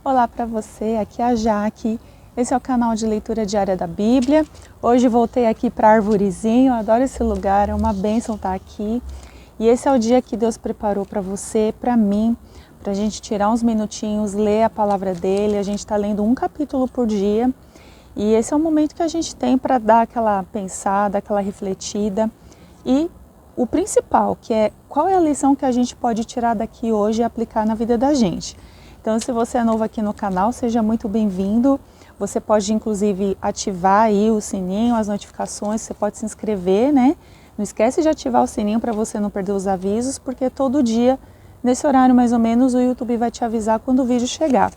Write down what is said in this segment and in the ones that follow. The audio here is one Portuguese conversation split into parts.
Olá para você, aqui é a Jaque, esse é o canal de leitura diária da Bíblia. Hoje voltei aqui para Arvorezinho, eu adoro esse lugar, é uma bênção estar aqui. E esse é o dia que Deus preparou para você, para mim, para a gente tirar uns minutinhos, ler a palavra dele. A gente está lendo um capítulo por dia e esse é o momento que a gente tem para dar aquela pensada, aquela refletida. E o principal, que é qual é a lição que a gente pode tirar daqui hoje e aplicar na vida da gente. Então, se você é novo aqui no canal, seja muito bem-vindo. Você pode, inclusive, ativar aí o sininho, as notificações, você pode se inscrever, né? Não esquece de ativar o sininho para você não perder os avisos, porque todo dia, nesse horário mais ou menos, o YouTube vai te avisar quando o vídeo chegar.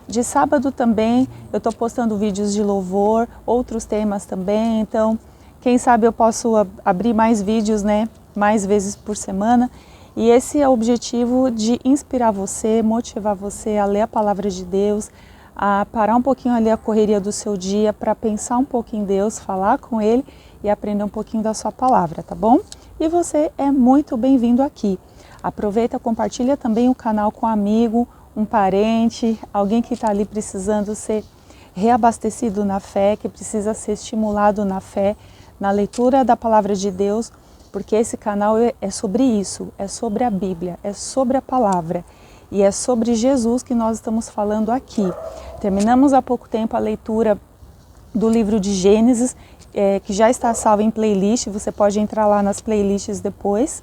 De sábado também, eu estou postando vídeos de louvor, outros temas também, então, quem sabe eu posso abrir mais vídeos, né? Mais vezes por semana. E esse é o objetivo de inspirar você, motivar você a ler a palavra de Deus, a parar um pouquinho ali a correria do seu dia para pensar um pouquinho em Deus, falar com Ele e aprender um pouquinho da sua palavra, tá bom? E você é muito bem-vindo aqui. Aproveita, compartilha também o canal com um amigo, um parente, alguém que está ali precisando ser reabastecido na fé, que precisa ser estimulado na fé, na leitura da palavra de Deus, porque esse canal é sobre isso, é sobre a Bíblia, é sobre a palavra e é sobre Jesus que nós estamos falando aqui. Terminamos há pouco tempo a leitura do livro de Gênesis, que já está salvo em playlist, você pode entrar lá nas playlists depois.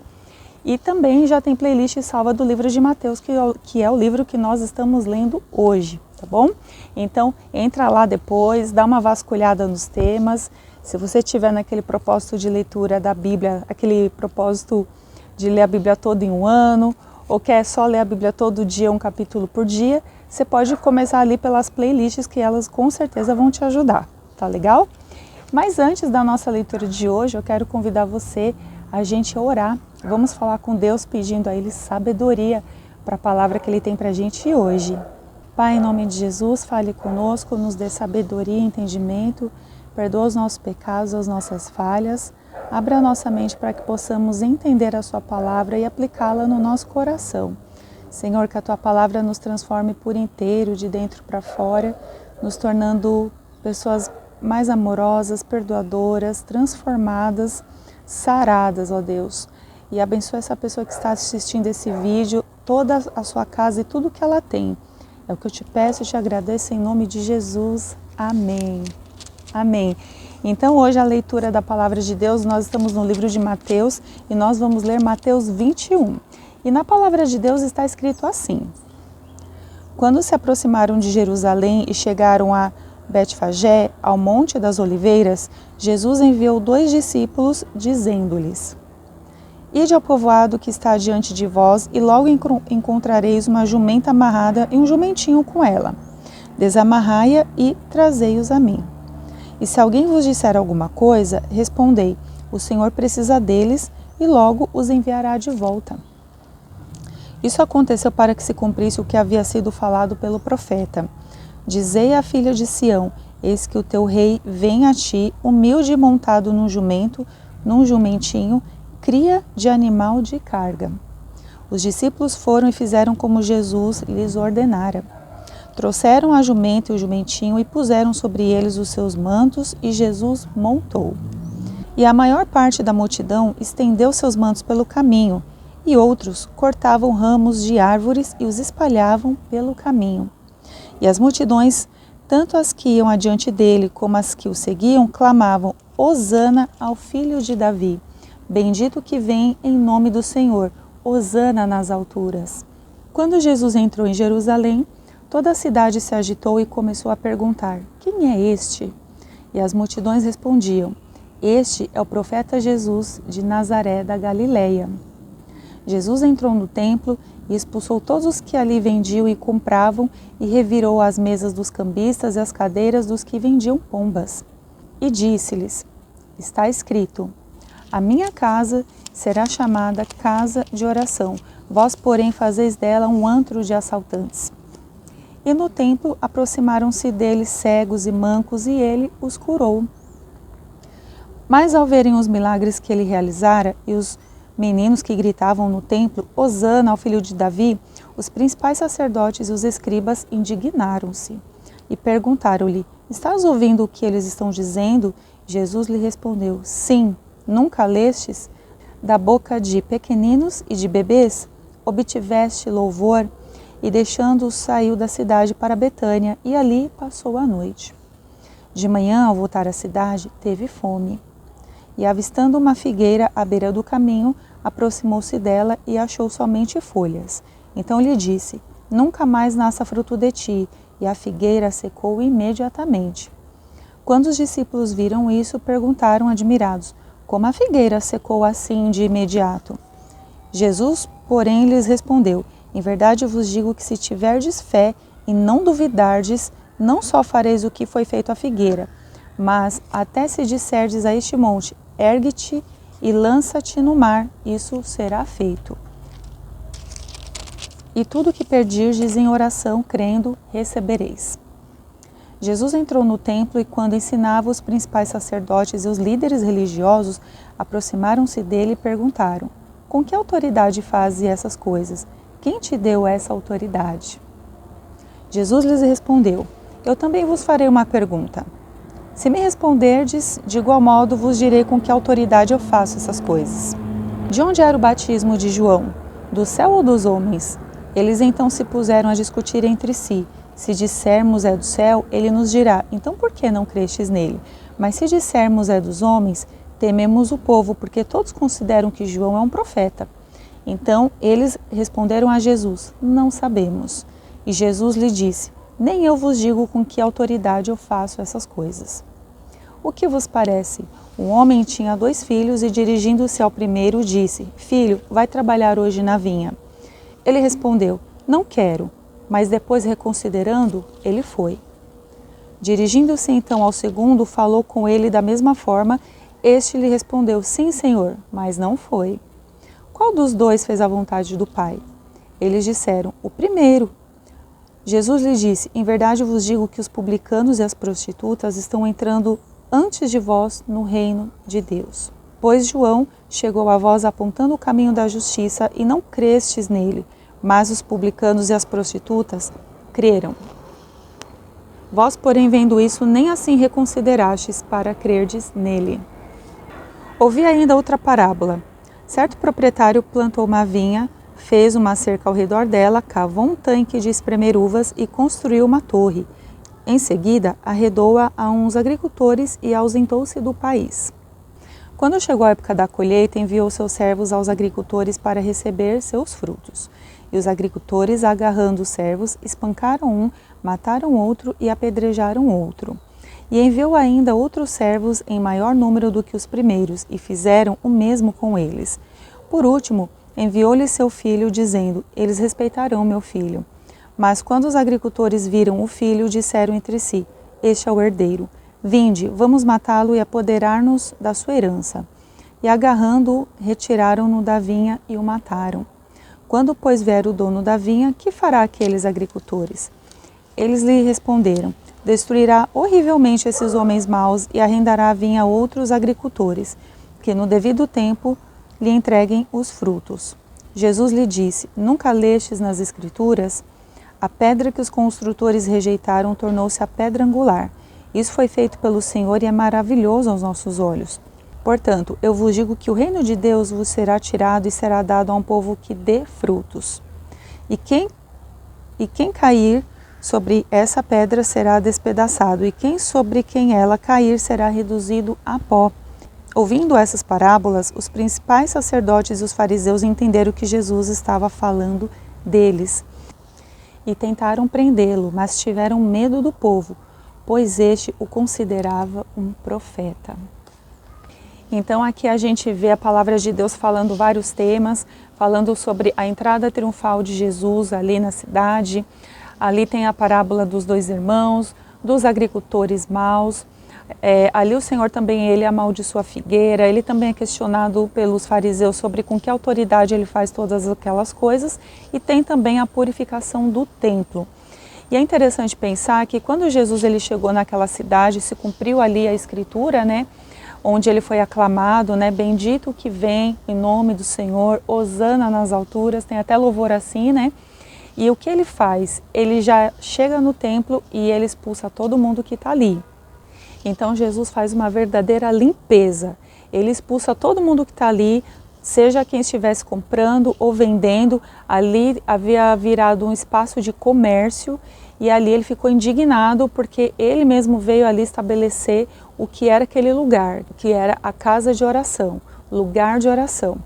E também já tem playlist salva do livro de Mateus, que é o livro que nós estamos lendo hoje, tá bom? Então, entra lá depois, dá uma vasculhada nos temas. Se você tiver naquele propósito de leitura da Bíblia, aquele propósito de ler a Bíblia toda em um ano, ou quer só ler a Bíblia todo dia, um capítulo por dia, você pode começar ali pelas playlists que elas com certeza vão te ajudar, tá legal? Mas antes da nossa leitura de hoje, eu quero convidar você a gente orar. Vamos falar com Deus pedindo a Ele sabedoria para a palavra que Ele tem para a gente hoje. Pai, em nome de Jesus, fale conosco, nos dê sabedoria e entendimento. Perdoa os nossos pecados, as nossas falhas. Abra a nossa mente para que possamos entender a sua palavra e aplicá-la no nosso coração. Senhor, que a tua palavra nos transforme por inteiro, de dentro para fora, nos tornando pessoas mais amorosas, perdoadoras, transformadas, saradas, ó Deus. E abençoa essa pessoa que está assistindo esse vídeo, toda a sua casa e tudo que ela tem. É o que eu te peço e te agradeço em nome de Jesus. Amém. Amém. Então hoje a leitura da palavra de Deus, nós estamos no livro de Mateus e nós vamos ler Mateus 21. E na palavra de Deus está escrito assim: Quando se aproximaram de Jerusalém e chegaram a Betfagé, ao Monte das Oliveiras, Jesus enviou 2 discípulos, dizendo-lhes: Ide ao povoado que está diante de vós e logo encontrareis uma jumenta amarrada e um jumentinho com ela. Desamarrai-a e trazei-os a mim. E se alguém vos disser alguma coisa, respondei: o Senhor precisa deles e logo os enviará de volta. Isso aconteceu para que se cumprisse o que havia sido falado pelo profeta. Dizei à filha de Sião: eis que o teu rei vem a ti, humilde e montado num jumento, num jumentinho, cria de animal de carga. Os discípulos foram e fizeram como Jesus lhes ordenara. Trouxeram a jumenta e o jumentinho e puseram sobre eles os seus mantos e Jesus montou. E a maior parte da multidão estendeu seus mantos pelo caminho e outros cortavam ramos de árvores e os espalhavam pelo caminho. E as multidões, tanto as que iam adiante dele como as que o seguiam, clamavam: Hosana ao filho de Davi. Bendito que vem em nome do Senhor. Hosana nas alturas. Quando Jesus entrou em Jerusalém, toda a cidade se agitou e começou a perguntar: quem é este? E as multidões respondiam: este é o profeta Jesus de Nazaré da Galileia. Jesus entrou no templo e expulsou todos os que ali vendiam e compravam e revirou as mesas dos cambistas e as cadeiras dos que vendiam pombas. E disse-lhes: está escrito: a minha casa será chamada casa de oração, vós, porém, fazeis dela um antro de assaltantes. E no templo aproximaram-se dele cegos e mancos, e ele os curou. Mas ao verem os milagres que ele realizara e os meninos que gritavam no templo: Hosana ao filho de Davi, Os principais sacerdotes e os escribas indignaram-se e perguntaram-lhe: estás ouvindo o que eles estão dizendo? Jesus lhe respondeu: sim, nunca lestes? Da boca de pequeninos e de bebês obtiveste louvor? E deixando-os saiu da cidade para Betânia e ali passou a noite. De manhã, ao voltar à cidade, teve fome. E avistando uma figueira à beira do caminho, aproximou-se dela e achou somente folhas. Então lhe disse: nunca mais nasça fruto de ti. E a figueira secou imediatamente. Quando os discípulos viram isso, perguntaram admirados: como a figueira secou assim de imediato? Jesus, porém, lhes respondeu: em verdade eu vos digo que se tiverdes fé e não duvidardes, não só fareis o que foi feito à figueira, mas até se disserdes a este monte: ergue-te e lança-te no mar, isso será feito. E tudo que pedirdes em oração, crendo, recebereis. Jesus entrou no templo e, quando ensinava, os principais sacerdotes e os líderes religiosos aproximaram-se dele e perguntaram: com que autoridade fazes essas coisas? Quem te deu essa autoridade? Jesus lhes respondeu: eu também vos farei uma pergunta. Se me responderdes, de igual modo vos direi com que autoridade eu faço essas coisas. De onde era o batismo de João? Do céu ou dos homens? Eles então se puseram a discutir entre si. Se dissermos é do céu, ele nos dirá: então por que não crestes nele? Mas se dissermos é dos homens, tememos o povo, porque todos consideram que João é um profeta. Então eles responderam a Jesus: não sabemos. E Jesus lhe disse: nem eu vos digo com que autoridade eu faço essas coisas. O que vos parece? Um homem tinha 2 filhos e, dirigindo-se ao primeiro, disse: filho, vai trabalhar hoje na vinha. Ele respondeu: não quero. Mas depois, reconsiderando, ele foi. Dirigindo-se então ao segundo, falou com ele da mesma forma. Este lhe respondeu: sim, senhor, mas não foi. Qual dos 2 fez a vontade do Pai? Eles disseram: o primeiro. Jesus lhe disse: em verdade vos digo que os publicanos e as prostitutas estão entrando antes de vós no reino de Deus. Pois João chegou a vós apontando o caminho da justiça e não crestes nele, mas os publicanos e as prostitutas creram. Vós, porém, vendo isso, nem assim reconsiderastes para crerdes nele. Ouvi ainda outra parábola. Certo proprietário plantou uma vinha, fez uma cerca ao redor dela, cavou um tanque de espremer uvas e construiu uma torre. Em seguida, arredou-a a uns agricultores e ausentou-se do país. Quando chegou a época da colheita, enviou seus servos aos agricultores para receber seus frutos. E os agricultores, agarrando os servos, espancaram um, mataram outro e apedrejaram outro. E enviou ainda outros servos em maior número do que os primeiros, e fizeram o mesmo com eles. Por último, enviou-lhe seu filho, dizendo: eles respeitarão meu filho. Mas quando os agricultores viram o filho, disseram entre si: este é o herdeiro. Vinde, vamos matá-lo e apoderar-nos da sua herança. E agarrando-o, retiraram-no da vinha e o mataram. Quando, pois, vier o dono da vinha, que fará aqueles agricultores? Eles lhe responderam: destruirá horrivelmente esses homens maus e arrendará a vinha a outros agricultores, que no devido tempo lhe entreguem os frutos. Jesus lhe disse: nunca lestes nas Escrituras? A pedra que os construtores rejeitaram tornou-se a pedra angular. Isso foi feito pelo Senhor e é maravilhoso aos nossos olhos. Portanto, eu vos digo que o reino de Deus vos será tirado e será dado a um povo que dê frutos. E quem cair sobre essa pedra será despedaçado, e quem sobre quem ela cair será reduzido a pó. Ouvindo essas parábolas, os principais sacerdotes e os fariseus entenderam que Jesus estava falando deles e tentaram prendê-lo, mas tiveram medo do povo, pois este o considerava um profeta. Então aqui a gente vê a palavra de Deus falando vários temas, falando sobre a entrada triunfal de Jesus ali na cidade. Ali tem a parábola dos 2 irmãos, dos agricultores maus. Ali o Senhor também, ele amaldiçoa a figueira. Ele também é questionado pelos fariseus sobre com que autoridade ele faz todas aquelas coisas. E tem também a purificação do templo. E é interessante pensar que quando Jesus ele chegou naquela cidade, se cumpriu ali a escritura, né? Onde ele foi aclamado, né? Bendito o que vem em nome do Senhor, hosana nas alturas, tem até louvor assim, né? E o que ele faz? Ele já chega no templo e ele expulsa todo mundo que está ali. Então Jesus faz uma verdadeira limpeza. Ele expulsa todo mundo que está ali, seja quem estivesse comprando ou vendendo. Ali havia virado um espaço de comércio e ali ele ficou indignado porque ele mesmo veio ali estabelecer o que era aquele lugar, que era a casa de oração, lugar de oração.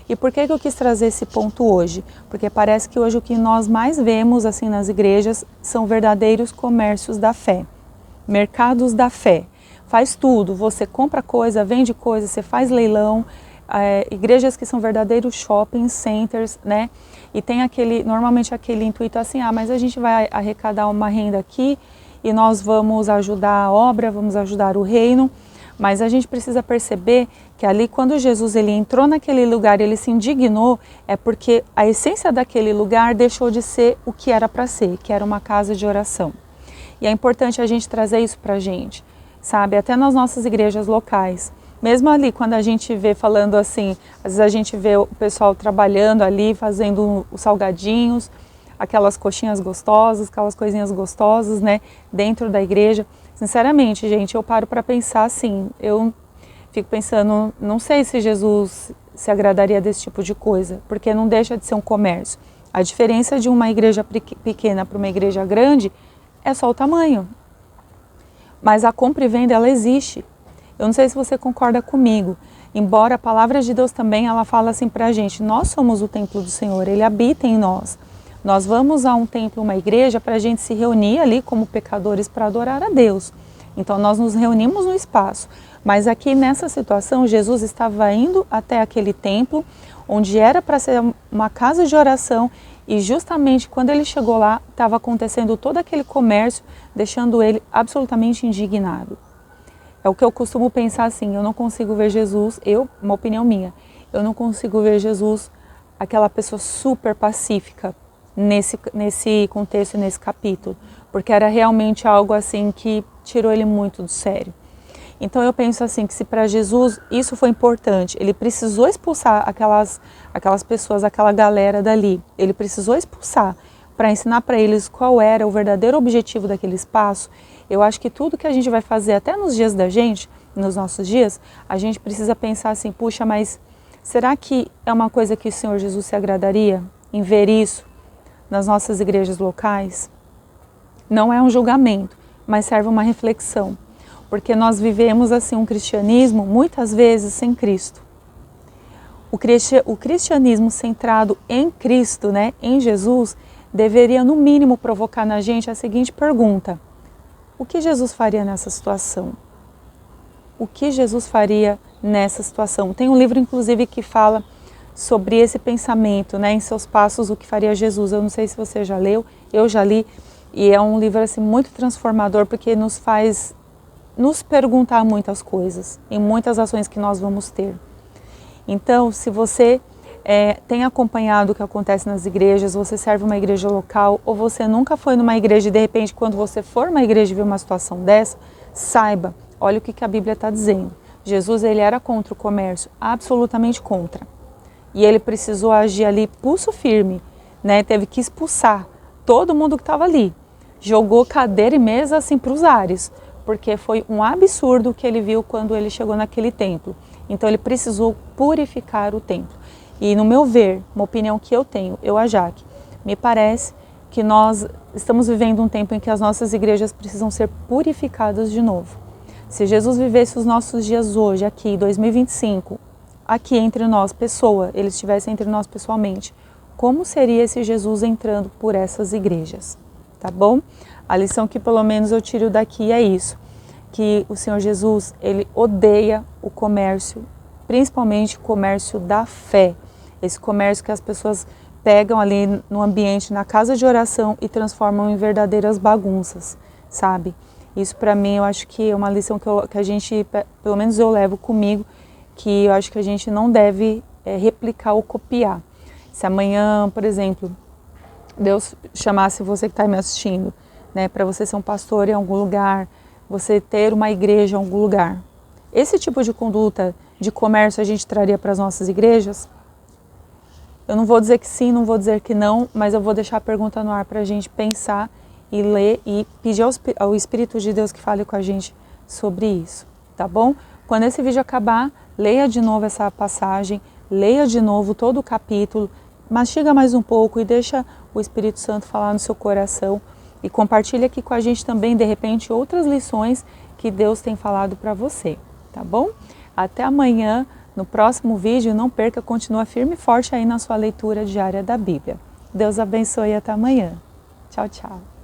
E por que eu quis trazer esse ponto hoje? Porque parece que hoje o que nós mais vemos assim nas igrejas são verdadeiros comércios da fé, mercados da fé. Faz tudo, você compra coisa, vende coisa, você faz leilão, igrejas que são verdadeiros shopping centers, né? E tem normalmente aquele intuito assim, mas a gente vai arrecadar uma renda aqui e nós vamos ajudar a obra, vamos ajudar o reino. Mas a gente precisa perceber que ali quando Jesus ele entrou naquele lugar, ele se indignou, é porque a essência daquele lugar deixou de ser o que era para ser, que era uma casa de oração. E é importante a gente trazer isso para a gente, sabe? Até nas nossas igrejas locais. Mesmo ali, quando a gente vê falando assim, às vezes a gente vê o pessoal trabalhando ali, fazendo os salgadinhos, aquelas coxinhas gostosas, aquelas coisinhas gostosas, né, dentro da igreja. Sinceramente, gente, eu paro para pensar assim, eu fico pensando, não sei se Jesus se agradaria desse tipo de coisa, porque não deixa de ser um comércio. A diferença de uma igreja pequena para uma igreja grande é só o tamanho. Mas a compra e venda, ela existe. Eu não sei se você concorda comigo, embora a palavra de Deus também, ela fala assim para a gente, nós somos o templo do Senhor, Ele habita em nós. Nós vamos a um templo, uma igreja, para a gente se reunir ali como pecadores para adorar a Deus. Então nós nos reunimos no espaço. Mas aqui nessa situação, Jesus estava indo até aquele templo, onde era para ser uma casa de oração, e justamente quando ele chegou lá, estava acontecendo todo aquele comércio, deixando ele absolutamente indignado. É o que eu costumo pensar assim, eu não consigo ver Jesus, uma opinião minha, eu não consigo ver Jesus, aquela pessoa super pacífica, nesse contexto, nesse capítulo, porque era realmente algo assim que tirou ele muito do sério. Então eu penso assim, que se para Jesus isso foi importante, ele precisou expulsar aquelas pessoas, aquela galera dali, ele precisou expulsar para ensinar para eles qual era o verdadeiro objetivo daquele espaço. Eu acho que tudo que a gente vai fazer até nos dias da gente, nos nossos dias, a gente precisa pensar assim, puxa, mas será que é uma coisa que o Senhor Jesus se agradaria em ver isso nas nossas igrejas locais? Não é um julgamento, mas serve uma reflexão, porque nós vivemos assim um cristianismo muitas vezes sem Cristo. O cristianismo centrado em Cristo, né, em Jesus, deveria no mínimo provocar na gente a seguinte pergunta: o que Jesus faria nessa situação? O que Jesus faria nessa situação? Tem um livro inclusive que fala sobre esse pensamento, né, em seus passos, o que faria Jesus. Eu não sei se você já leu, eu já li, e é um livro assim, muito transformador, porque nos faz nos perguntar muitas coisas, em muitas ações que nós vamos ter. Então, se você tem acompanhado o que acontece nas igrejas, você serve uma igreja local, ou você nunca foi numa igreja e de repente, quando você for numa igreja e ver uma situação dessa, saiba, olha o que a Bíblia está dizendo. Jesus, ele era contra o comércio, absolutamente contra. E ele precisou agir ali pulso firme, né? Teve que expulsar todo mundo que estava ali. Jogou cadeira e mesa assim para os ares, porque foi um absurdo o que ele viu quando ele chegou naquele templo. Então ele precisou purificar o templo. E no meu ver, uma opinião que eu tenho, a Jaque, me parece que nós estamos vivendo um tempo em que as nossas igrejas precisam ser purificadas de novo. Se Jesus vivesse os nossos dias hoje, aqui, 2025, aqui entre nós, pessoa, ele estivesse entre nós pessoalmente, como seria esse Jesus entrando por essas igrejas? Tá bom? A lição que pelo menos eu tiro daqui é isso, que o Senhor Jesus, ele odeia o comércio, principalmente o comércio da fé, esse comércio que as pessoas pegam ali no ambiente, na casa de oração e transformam em verdadeiras bagunças, sabe? Isso para mim eu acho que é uma lição que a gente, pelo menos eu levo comigo, que eu acho que a gente não deve replicar ou copiar. Se amanhã, por exemplo, Deus chamasse você que está me assistindo, né, para você ser um pastor em algum lugar, você ter uma igreja em algum lugar, esse tipo de conduta de comércio a gente traria para as nossas igrejas? Eu não vou dizer que sim, não vou dizer que não, mas eu vou deixar a pergunta no ar para a gente pensar e ler e pedir ao Espírito de Deus que fale com a gente sobre isso, tá bom? Quando esse vídeo acabar, leia de novo essa passagem, leia de novo todo o capítulo, mastiga mais um pouco e deixa o Espírito Santo falar no seu coração e compartilha aqui com a gente também, de repente, outras lições que Deus tem falado para você, tá bom? Até amanhã, no próximo vídeo. Não perca, continua firme e forte aí na sua leitura diária da Bíblia. Deus abençoe e até amanhã. Tchau, tchau.